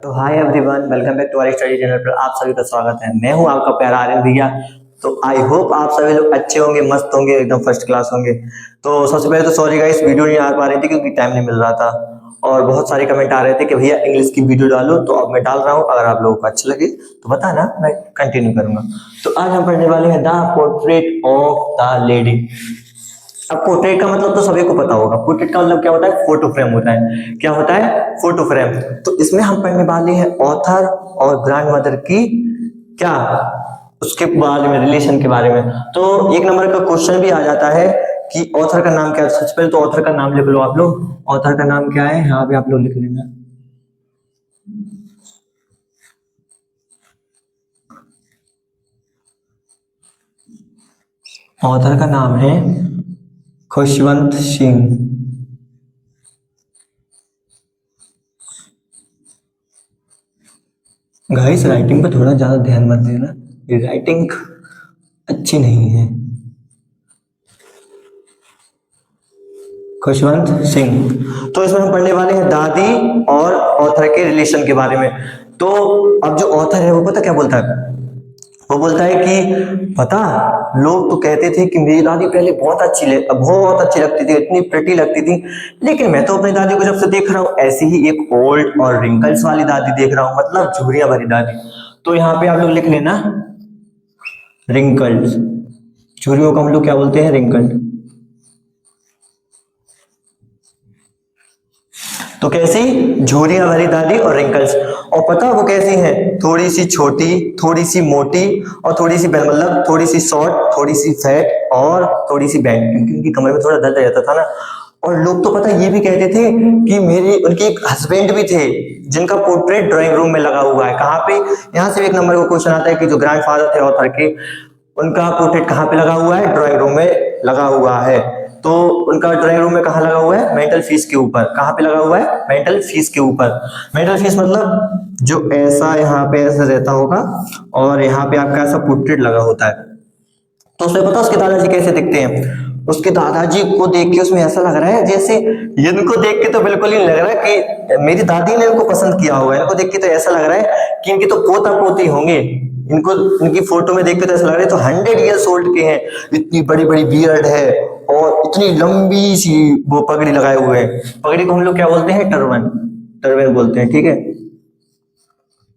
तो hi everyone, welcome back to our study channel पर आप सभी का स्वागत है। मैं हूं आपका प्यारा आर्यन भैया। तो आई होप आप सभी लोग अच्छे होंगे, मस्त होंगे, एकदम फर्स्ट क्लास होंगे। तो सबसे पहले तो सॉरी गाइस, वीडियो नहीं आ पा रही थी क्योंकि टाइम नहीं मिल रहा था और बहुत सारे कमेंट आ रहे थे कि भैया इंग्लिश की वीडियो डालो, तो अब मैं डाल रहा हूँ। अगर आप लोगों को अच्छा लगे तो बताना, मैं कंटिन्यू करूंगा। तो आज हम पढ़ने वाले हैं the portrait of the lady. अब पोर्ट्रेट का मतलब तो सभी को पता होगा। पोर्ट्रेट का मतलब क्या होता है? फोटो फ्रेम होता है। क्या होता है? Photo frame. तो इसमें हम पढ़ने वाले हैं ऑथर और ग्रैंड मदर की क्या, उसके बारे में, रिलेशन के बारे में। तो एक नंबर का क्वेश्चन भी आ जाता है कि ऑथर का नाम क्या है। सबसे पहले तो ऑथर का नाम लिख लो आप लोग। ऑथर का नाम क्या है यहाँ पे आप लोग लिख लेना। ऑथर का नाम है खुशवंत सिंह। गाइस राइटिंग पे थोड़ा ज्यादा ध्यान मत देना, ये राइटिंग अच्छी नहीं है। खुशवंत सिंह। तो इसमें हम पढ़ने वाले हैं दादी और ऑथर के रिलेशन के बारे में। तो अब जो ऑथर है वो पता क्या बोलता है? वो बोलता है कि पता, लोग तो कहते थे कि मेरी दादी पहले बहुत अच्छी लगती थी, इतनी प्रिटी लगती थी, लेकिन मैं तो अपनी दादी को जब से देख रहा हूँ ऐसी ही एक ओल्ड और रिंकल्स वाली दादी देख रहा हूँ, मतलब झुर्रियां भरी दादी। तो यहाँ पे आप लोग लिख लेना रिंकल्स। झुर्रियों को हम लोग क्या बोलते हैं? रिंकल्ड। तो कैसी? झुर्रियां भरी दादी और रिंकल्स। और पता वो कैसी हैं? थोड़ी सी छोटी, थोड़ी सी मोटी और थोड़ी सी मतलब थोड़ी सी शॉर्ट, थोड़ी सी फैट और थोड़ी सी बैंड, क्योंकि उनकी कमर में थोड़ा दर्द रहता था ना। और लोग तो पता ये भी कहते थे कि उनके एक हस्बैंड भी थे जिनका पोर्ट्रेट ड्राइंग रूम में लगा हुआ है। कहाँ पे? यहाँ से एक नंबर का क्वेश्चन आता है कि जो ग्रैंडफादर थे ऑथर के, उनका पोर्ट्रेट कहाँ पे लगा हुआ है? ड्राइंग रूम में लगा हुआ है। तो उनका ड्राइंग रूम में कहाँ लगा हुआ है? मेंटल फीस के ऊपर। कहाँ पे लगा हुआ है? मेंटल फीस के ऊपर। मेंटल फीस मतलब जो ऐसा यहाँ पे ऐसा रहता होगा और यहाँ पे आपका ऐसा पोर्ट्रेट लगा होता है। तो उसमें पता उसके दादाजी कैसे दिखते हैं? उसके दादाजी को देख के उसमें ऐसा लग रहा है जैसे, इनको देख के तो बिल्कुल ही लग रहा है कि मेरी दादी ने इनको पसंद किया होगा। इनको देख के तो ऐसा लग रहा है कि इनके तो पोता पोती होंगे। इनको इनकी फोटो में देख के तो ऐसा लग रहा है तो 100 ईयर्स ओल्ड के हैं। इतनी बड़ी बड़ी बियर्ड है और इतनी लंबी सी वो पगड़ी लगाए हुए हैं। पगड़ी को हम लोग क्या बोलते हैं? टर्बन। टर्बन बोलते हैं, ठीक है।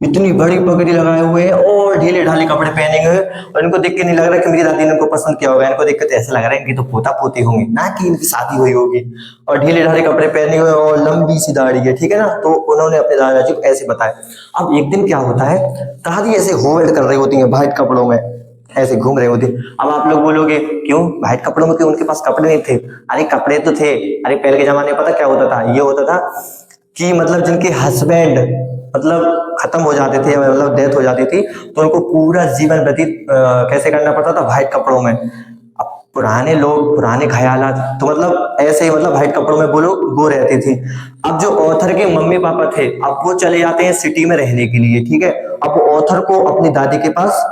इतनी बड़ी पगड़ी लगाए हुए हैं और ढीले ढाले कपड़े पहने हुए, और इनको देख के नहीं लग रहा कि मेरी दादी ने इनको पसंद किया होगा। इनको देख के तो ऐसा लग रहा है इनकी तो पोता पोती होंगे, ना कि इनकी शादी हुई होगी। और ढीले ढाले कपड़े पहने हुए और लंबी सी दाढ़ी है, ठीक है ना। तो उन्होंने अपने दादाजी को ऐसे बताया। अब एक दिन क्या होता है, दादी ऐसे होल्ड कर रही होती है व्हाइट कपड़ों में, ऐसे घूम रहे होते। अब आप लोग बोलोगे क्यों व्हाइट कपड़ों में, क्यों? उनके पास कपड़े नहीं थे? अरे कपड़े तो थे। अरे पहले के जमाने में पता क्या होता था? ये होता था कि मतलब जिनके हस्बैंड मतलब खत्म हो जाते थे, मतलब डेथ हो जाती थी, तो उनको पूरा जीवन व्यतीत कैसे करना पड़ता था? व्हाइट कपड़ों में। अब पुराने लोग, पुराने ख्यालात, तो मतलब ऐसे ही मतलब व्हाइट कपड़ों में वो लोग वो रहते थे। अब जो ऑथर के मम्मी पापा थे, अब वो चले जाते हैं सिटी में रहने के लिए, ठीक है। अब वो ऑथर को अपनी दादी के पास,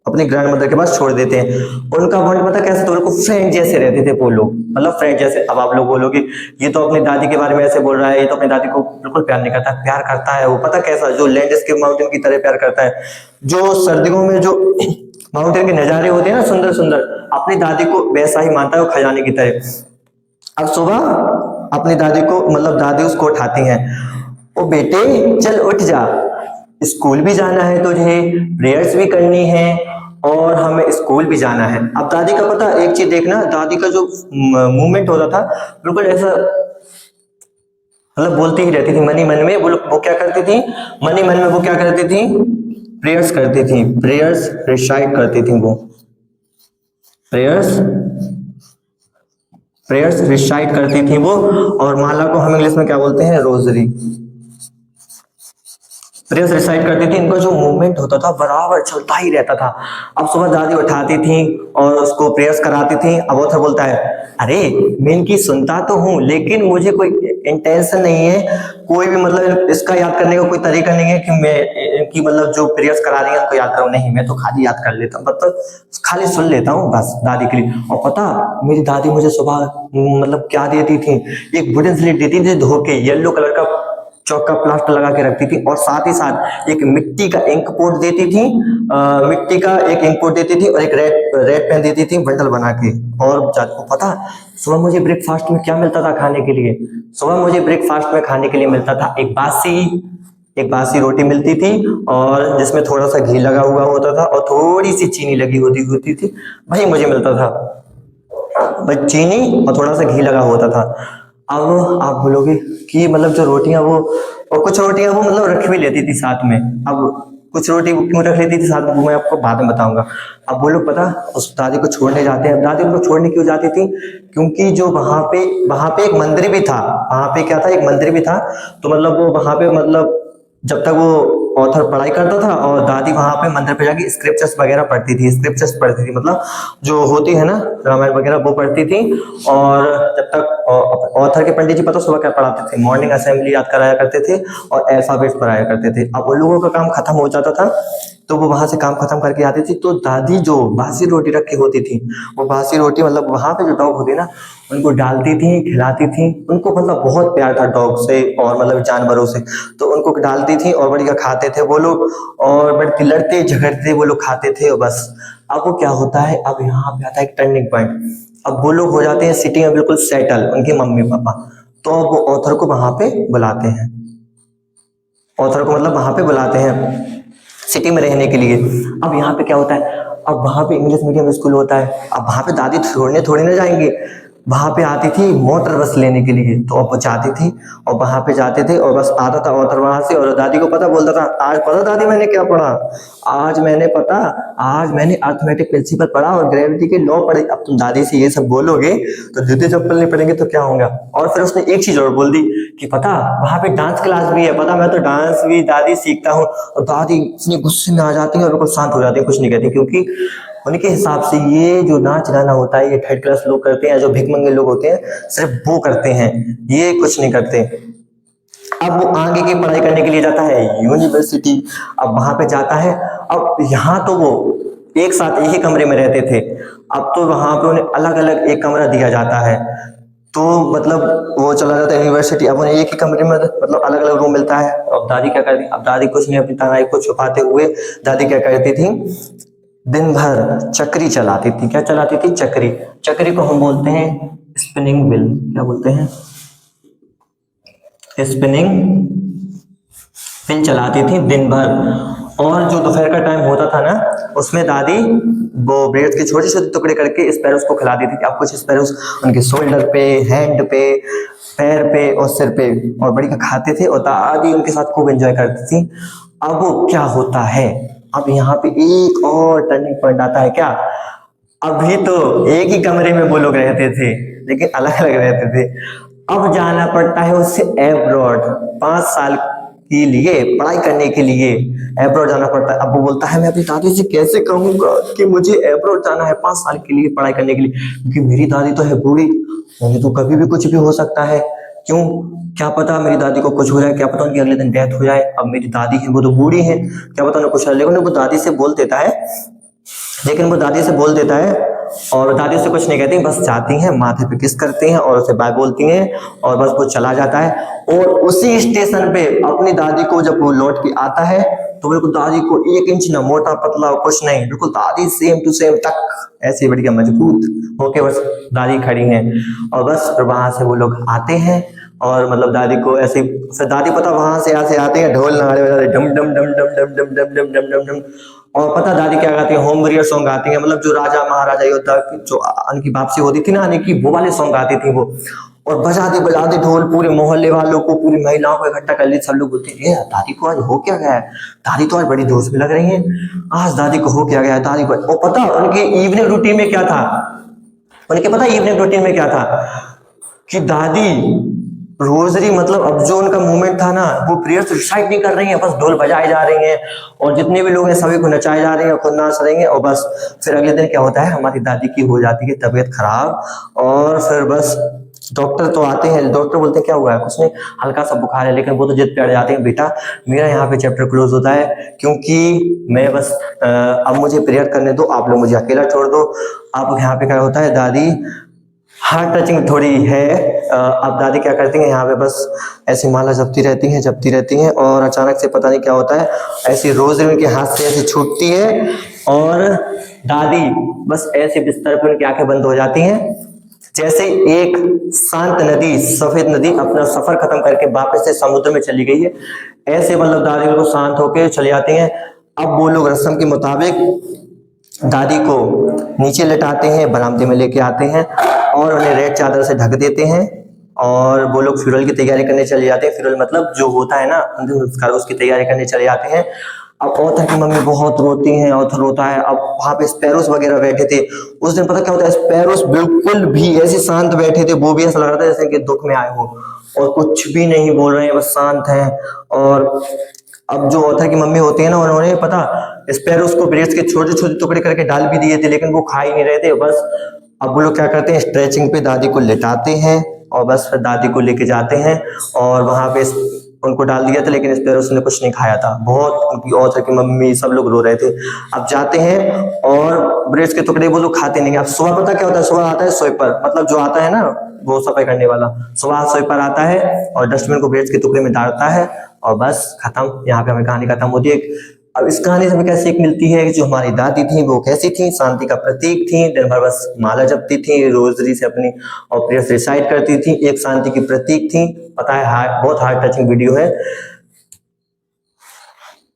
अपनी ग्रैंड मदर के पास छोड़ देते हैं। उनका बॉन्ड पता कैसे? तो उनको फ्रेंड जैसे रहते थे वो लोग, मतलब फ्रेंड जैसे। अब आप लोग बोलोगे ये तो अपनी दादी के बारे में ऐसे बोल रहा है, ये तो अपनी दादी को बिल्कुल प्यार नहीं करता। प्यार करता है वो, पता कैसा? जो लैंडस्केप माउंटेन की तरह प्यार करता है। जो सर्दियों में जो माउंटेन के नजारे होते हैं ना सुंदर सुंदर, अपनी दादी को वैसा ही मानता है वो, खजाने की तरह। अब सुबह अपनी दादी को, मतलब दादी उसको उठाती हैं, ओ बेटे चल उठ जा, स्कूल भी जाना है तुझे, प्रेयर्स भी करनी है और हमें स्कूल भी जाना है। अब दादी का पता एक चीज देखना, दादी का जो मूवमेंट होता था बिल्कुल ऐसा, मतलब बोलती ही रहती थी मन ही मन में। वो क्या करती थी? मन ही मन में वो क्या करती थी? प्रेयर्स करती थी, प्रेयर्स रिसाइट करती थी वो। प्रेयर्स प्रेयर्स रिसाइट करती थी वो। और माला को हम इंग्लिश में क्या बोलते हैं? रोजरी। प्रेयर्स रिसाइट करती थी। इनका जो मूवमेंट होता था बराबर चलता ही रहता था। अब सुबह दादी उठाती थी और उसको प्रेयर्स कराती थी। अब ऑथर बोलता है, अरे मैं इनकी सुनता तो हूँ लेकिन मुझे कोई इंटेंशन नहीं है, कोई भी मतलब इसका याद करने का कोई तरीका नहीं है कि मैं इनकी मतलब जो प्रेयर्स करा रही है उनको याद करूँ। नहीं, मैं तो खाली याद कर लेता हूँ, मतलब खाली सुन लेता हूँ बस दादी के लिए। और पता मेरी दादी मुझे सुबह मतलब क्या देती थी? एक वुडन स्लेट देती थी धो के, येलो कलर का चौक का प्लास्टर लगा के रखती थी और साथ ही साथ एक मिट्टी का इंक पोट देती थी, मिट्टी का एक इंक पोट देती थी और एक रेड पेन देती थी बंडल बना के। और को पता सुबह मुझे ब्रेकफास्ट में क्या मिलता था खाने के लिए? सुबह मुझे ब्रेकफास्ट में खाने के लिए मिलता था एक बासी रोटी मिलती थी और जिसमें थोड़ा सा घी लगा हुआ होता था और थोड़ी सी चीनी लगी होती थी, वही मुझे मिलता था, बस चीनी और थोड़ा सा घी लगा होता था। अब आप बोलोगे कि मतलब जो रोटियां वो, और कुछ रोटियां वो मतलब रख भी लेती थी साथ में। अब कुछ रोटी वो क्यों रख लेती थी साथ में वो मैं आपको बाद में बताऊंगा। अब वो लोग पता उस दादी को छोड़ने जाते हैं। दादी उनको छोड़ने क्यों जाती थी? क्योंकि जो वहां पे एक मंदिर भी था, वहां पे क्या था, एक मंदिर भी था। तो मतलब वो वहां पे मतलब जब तक वो ऑथर पढ़ाई करता था और दादी वहां पे मंदिर पे जाके स्क्रिप्चर्स वगैरह पढ़ती थी, मतलब जो होती है ना रामायण वगैरह वो पढ़ती थी। और जब तक ऑथर के पंडित जी पता सुबह क्या पढ़ाते थे, मॉर्निंग असेंबली याद कराया करते थे और अल्फाबेट्स पढ़ाया करते थे। अब उन लोगों का काम खत्म हो जाता था तो वो वहां से काम खत्म करके आती थी, तो दादी जो बासी रोटी रखी होती थी वो बासी रोटी मतलब वहां पे जो डॉग होती ना उनको डालती थी, खिलाती थी। उनको मतलब बहुत प्यार था डॉग से और मतलब जानवरों से, तो उनको डालती थी और बढ़िया खाते थे वो लोग और बड़े लड़ते झगड़ते वो लोग खाते थे। और बस अब वो क्या होता है, अब यहाँ पे आता है एक टर्निंग पॉइंट। अब वो लोग हो जाते हैं सिटी में बिल्कुल सेटल, उनके मम्मी पापा, तो अब वो ऑथर को वहां पे बुलाते हैं, ऑथर को मतलब वहां पे बुलाते हैं सिटी में रहने के लिए। अब यहाँ पे क्या होता है, अब वहां पे इंग्लिश मीडियम स्कूल होता है। अब वहां पे दादी छोड़ने थोड़ी ना जाएंगे, वहां पे आती थी मोटर बस लेने के लिए, तो अब वो जाती थी और वहां पे जाते थे और बस आता था ऑथर वहां से और दादी को पता बोलता था, आज पता दादी मैंने क्या पढ़ा, आज मैंने अर्थमेटिक प्रिंसिपल पढ़ा और ग्रेविटी के लॉ पढ़े। अब तुम दादी से ये सब बोलोगे तो जूते चप्पल नहीं पड़ेंगे तो क्या होगा। और फिर उसने एक चीज और बोल दी कि पता वहां पे डांस क्लास भी है, पता मैं तो डांस भी दादी सीखता हूँ। और दादी इतनी गुस्से में आ जाती है और बिल्कुल शांत हो जाती है, कुछ नहीं कहती, क्योंकि उनके हिसाब से ये जो नाच गाना होता है ये थर्ड क्लास लोग करते हैं, जो भिखमंगे लोग होते हैं सिर्फ वो करते हैं, ये कुछ नहीं करते। अब वो आगे की पढ़ाई करने के लिए जाता है यूनिवर्सिटी। अब वहां पे जाता है, अब यहाँ तो वो एक साथ एक ही कमरे में रहते थे, अब तो वहां पे उन्हें अलग अलग एक कमरा दिया जाता है। तो मतलब वो चला जाता है यूनिवर्सिटी, अब उन्हें एक ही कमरे में मतलब अलग अलग रूम मिलता है। अब दादी क्या करती, अब दादी कुछ नहीं अपनी तनाई को छुपाते हुए दादी क्या करती थी, दिन भर चक्री चलाती थी। क्या चलाती थी? चक्री। चक्री को हम बोलते हैं स्पिनिंग व्हील। क्या बोलते हैं? स्पिनिंग व्हील चलाती थी दिन भर। और जो दोपहर का टाइम होता था ना उसमें दादी वो ब्रेड के छोटे छोटे टुकड़े करके स्पैरोस को खिला देती थी। अब कुछ स्पैरोस उनके शोल्डर पे, हैंड पे, पैर पे और सिर पे और बढ़िया खाते थे और दादी उनके साथ खूब एंजॉय करती थी। अब वो क्या होता है, अब यहाँ पे एक और टर्निंग पॉइंट आता है। क्या? अभी तो एक ही कमरे में वो लोग रहते थे लेकिन अलग अलग रहते थे, अब जाना पड़ता है उससे एब्रॉड, 5 साल के लिए पढ़ाई करने के लिए एब्रॉड जाना पड़ता है। अब वो बोलता है मैं अपनी दादी से कैसे कहूंगा कि मुझे एब्रॉड जाना है 5 साल के लिए पढ़ाई करने के लिए, क्योंकि मेरी दादी तो है बूढ़ी, मुझे तो कभी भी कुछ भी हो सकता है। क्यों? क्या पता मेरी दादी को कुछ हो जाए, क्या पता उनकी अगले दिन डेथ हो जाए। अब मेरी दादी है वो तो बूढ़ी है, क्या पता उन्हें कुछ है, लेकिन वो दादी से बोल देता है, और दादी से कुछ नहीं कहती, बस जाती हैं माथे पे किस करती हैं और उसे बाय बोलती हैं और बस वो चला जाता है। और उसी स्टेशन पे अपनी दादी को जब वो लौट के आता है तो बिल्कुल दादी को 1 इंच ना मोटा पतला कुछ नहीं, बिल्कुल दादी सेम टू सेम तक ऐसी बढ़िया मजबूत होके बस दादी खड़ी हैं। और बस वहां से वो लोग आते हैं और मतलब दादी को ऐसे, फिर दादी पता वहां से ऐसे आते हैं ढोल नगाड़े बजाते डम डम डम डम डम डम डम डम डम डम डम। और पता दादी क्या गाती है? होम वॉरियर सॉन्ग गाती है, मतलब जो राजा महाराजा योद्धा जो उनकी वापसी होती थी ना आने की, वो वाले सॉन्ग गाती थी वो। और बजाते ढोल पूरे मोहल्ले वालों को, पूरी महिलाओं को इकट्ठा कर ली। सब लोग बोलते हैं दादी को आज हो क्या गया है, दादी तो आज बड़ी जोश में लग रही है, आज दादी को हो क्या गया है दादी को। और पता उनके इवनिंग रूटीन में क्या था, उनके पता इवनिंग रूटीन में क्या था कि दादी रोजरी मतलब अब जो उनका मूवमेंट था ना वो प्रेयर्स रिसाइट नहीं कर रही हैं, बस ढोल बजाए जा रही हैं और जितने भी लोग हैं सभी को नचाए जा रहे हैं, खुद नाच रहे हैं। और बस फिर अगले दिन क्या होता है, हमारी दादी की हो जाती है तबीयत खराब और फिर बस डॉक्टर तो आते हैं, डॉक्टर बोलते हैं क्या हुआ है, कुछ नहीं हल्का सा बुखार है, लेकिन वो तो जिद पे अड़ जाते हैं, बेटा मेरा यहाँ पे चैप्टर क्लोज होता है क्योंकि मैं बस अब मुझे प्रेयर करने दो, आप लोग मुझे अकेला छोड़ दो। अब यहाँ पे क्या होता है, दादी हार्ट टचिंग थोड़ी है। अब दादी क्या करती हैं, यहाँ पे बस ऐसी माला जपती रहती हैं और अचानक से पता नहीं क्या होता है, ऐसी रोज उनके हाथ से ऐसे छूटती है और दादी बस ऐसे बिस्तर पर उनकी आंखें बंद हो जाती हैं, जैसे एक शांत नदी, सफेद नदी अपना सफर खत्म करके वापस से समुद्र में चली गई है, ऐसे मतलब दादी बिल्कुल शांत होकर चली जाती हैं। अब वो लोग रस्म के मुताबिक दादी को नीचे लेटाते हैं, बरामदे में लेके आते हैं और उन्हें रेड चादर से ढक देते हैं और वो लोग फ्यूनरल की तैयारी करने चले जाते हैं। फ्यूनरल मतलब जो होता है ना अंतिम संस्कार, उसकी तैयारी करने चले जाते हैं। अब ऑथर की मम्मी बहुत रोती हैं, ऑथर रोता है। अब वहां पे स्पैरोस वगैरह बैठे थे। उस दिन पता क्या होता है, स्पैरोस बिल्कुल भी ऐसे शांत बैठे थे, वो भी ऐसा लग रहा था जैसे कि दुख में आए हो और कुछ भी नहीं बोल रहे हैं, बस शांत हैं। और अब जो ऑथर की मम्मी होती है ना, उन्होंने पता स्पैरोस को ब्रेड्स के छोटे छोटे टुकड़े करके डाल भी दिए थे, लेकिन वो खा ही नहीं रहे थे। बस अब वो लोग क्या करते हैं, स्ट्रेचिंग पे दादी को लेटाते हैं और बस फिर दादी को लेके जाते हैं और वहां पे उनको डाल दिया था, लेकिन स्पैरोस ने कुछ नहीं खाया था। बहुत उनकी ऑथर की मम्मी सब लोग रो रहे थे। अब जाते हैं और ब्रेड्स के टुकड़े वो लोग खाते नहीं। अब सुबह पता क्या होता है, सुबह आता है स्वीपर, मतलब जो आता है ना वो सफाई करने वाला, सुबह स्वीपर आता है और डस्टबिन को ब्रेड्स के टुकड़े में डालता है और बस खत्म। यहाँ पे हमें कहानी खत्म होती है। अब इस कहानी से हमें क्या सीख मिलती है कि जो हमारी दादी थी वो कैसी थी, शांति का प्रतीक थी, दिन भर बस माला जपती थी, रोजरी से अपनी और प्रेयर्स रिसाइट करती थी, एक शांति की प्रतीक थी। पता है बहुत हार्ट टचिंग वीडियो है।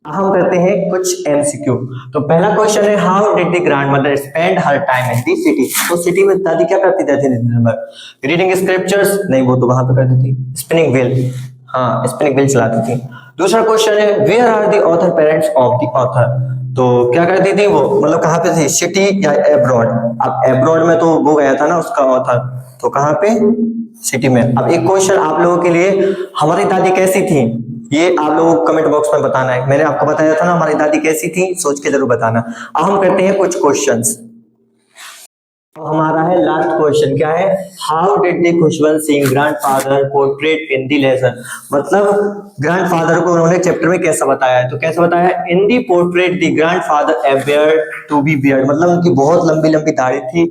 हम करते हैं कुछ एमसीक्यू। तो पहला क्वेश्चन है, how did the grandmother spend her time in the city. तो सिटी में दादी क्या करती थी दिन भर? रीडिंग स्क्रिप्चर्स नहीं, वो तो वहां पे करती थी। स्पिनिंग व्हील, हाँ स्पिनिंग व्हील चलाती थी। दूसरा क्वेश्चन है, where are the author parents of the author. तो क्या करती थी वो, मतलब कहाँ पे थी, सिटी या एब्रॉड। अब एब्रॉड में तो वो गया था ना उसका ऑथर, तो कहाँ पे, सिटी में। अब एक क्वेश्चन आप लोगों के लिए, हमारी दादी कैसी थी, ये आप लोगों को कमेंट बॉक्स में बताना है। मैंने आपको बताया था ना हमारी दादी कैसी थी, सोच के जरूर बताना। अब हम करते हैं कुछ क्वेश्चंस। हमारा है लास्ट क्वेश्चन, क्या है, how did the Khushwant Singh grandfather portrait in the lesson. मतलब ग्रैंडफादर को उन्होंने चैप्टर में कैसा बताया है, तो कैसे बताया है, in the portrait the grandfather appeared to be beard, मतलब उनकी बहुत लंबी लंबी दाढ़ी थी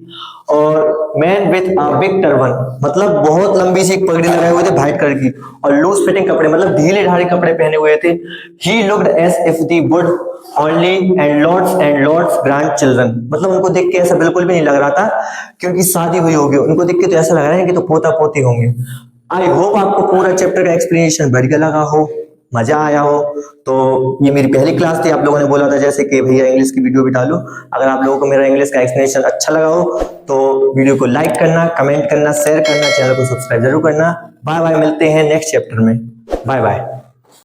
और man with a big turban, मतलब बहुत लंबी सी एक पगड़ी लगाए हुए थे व्हाइट कलर की और लूज फिटिंग कपड़े, मतलब ढीले ढाले कपड़े पहने हुए थे। He looked as if the would only and lords grandchildren, मतलब उनको देख के ऐसा बिल्कुल भी नहीं लग रहा था क्योंकि शादी हुई होगी, उनको देख के तो ऐसा लग रहा है कि तो पोता पोती होंगे। आई होप आपको पूरा चैप्टर का एक्सप्लेनेशन बढ़िया लगा हो, मजा आया हो। तो ये मेरी पहली क्लास थी, आप लोगों ने बोला था जैसे कि भैया इंग्लिश की वीडियो भी डालो। अगर आप लोगों को मेरा इंग्लिश का एक्सप्लेनेशन अच्छा लगा हो तो वीडियो को लाइक करना, कमेंट करना, शेयर करना, चैनल को सब्सक्राइब जरूर करना। बाय बाय, मिलते हैं नेक्स्ट चैप्टर में। Bye bye.